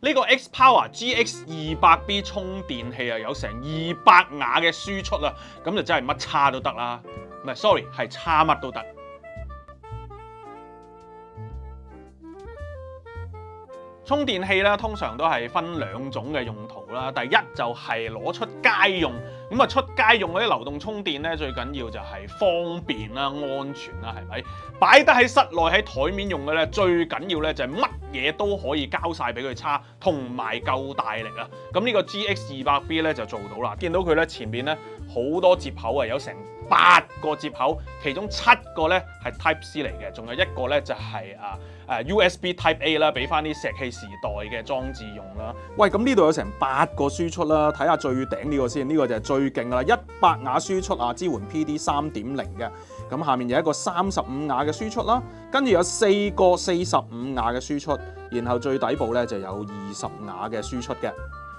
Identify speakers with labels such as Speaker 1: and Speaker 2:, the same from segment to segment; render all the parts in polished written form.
Speaker 1: 呢個 X Power GX 200B 充電器啊，有成200瓦嘅輸出啊，咁就真係乜叉都得啦。唔係 ，sorry， 係叉乜都得。充電器咧，通常都係分兩種嘅用途啦。第一就係攞出街用，咁啊出街用嗰啲流動充電咧，最緊要就係方便啦、安全啦，係咪？擺得喺室內喺台面用嘅咧，最緊要咧就係乜嘢都可以交晒俾佢叉，同埋夠大力啊！咁呢個 GX 200B 咧就做到啦。見到佢咧前面咧好多接口啊，有成8個接口，其中7個咧係 Type C 嚟嘅，仲有1個咧就係USB Type A 啦，俾翻啲石器時代嘅裝置用啦。喂，咁呢度有成8個輸出啦，睇下最頂呢個先，呢個就係最勁啦，100瓦輸出啊，支援 PD 3.0嘅。咁下面有一個35瓦嘅輸出啦，跟住有4個45瓦嘅輸出，然後最底部咧就有20瓦嘅輸出嘅。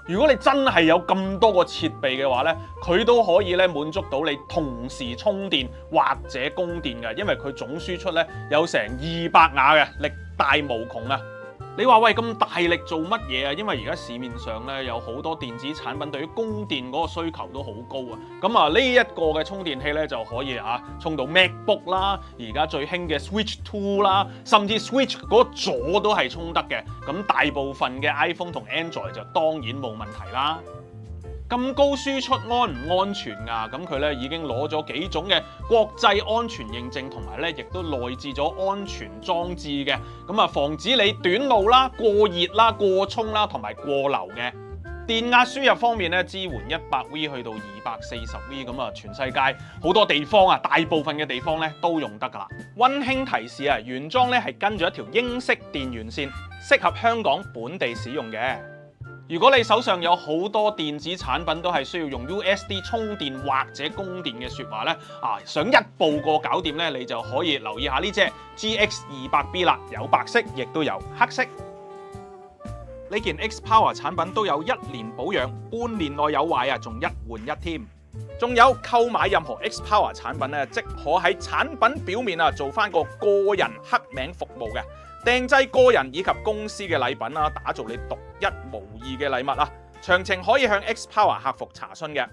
Speaker 1: 如果你真係有咁多個設備嘅話咧，佢都可以咧滿足到你同時充電或者供電嘅，因為佢總輸出咧有成200瓦嘅，力大無窮啊！你話喂，咁大力做乜嘢啊？因為而家市面上咧有好多電子產品對於供電嗰個需求都好高啊！咁啊呢一個嘅充電器咧就可以充到 MacBook 啦，而家最興嘅 Switch 2啦，甚至 Switch 嗰座都係充得嘅。咁大部分嘅 iPhone 同 Android 就當然冇問題啦。咁高輸出安唔安全啊？咁佢咧已經攞咗幾種嘅國際安全認證，同埋咧亦都內置咗安全裝置嘅，咁啊防止你短路啦、過熱啦、過充啦同埋過流嘅。電壓輸入方面咧，支援 100V 去到 240V， 咁啊全世界好多地方啊，大部分嘅地方咧都用得噶啦。溫馨提示啊，原裝咧係跟住一條英式電源線，適合香港本地使用嘅。如果你手上有好多電子產品都係需要用 USD 充電或者供電嘅説話咧，想一步過搞掂咧，你就可以留意下呢隻 GX 200B 啦，有白色亦都有黑色。呢件 X Power 產品都有1年保養，半年內有壞仲1換1添。仲有購買任何 X Power 產品咧，即可喺產品表面做翻個個人黑名服務嘅。訂製個人以及公司嘅禮品打造你獨一無二嘅禮物啊！詳情可以向 X Power 客服查詢嘅。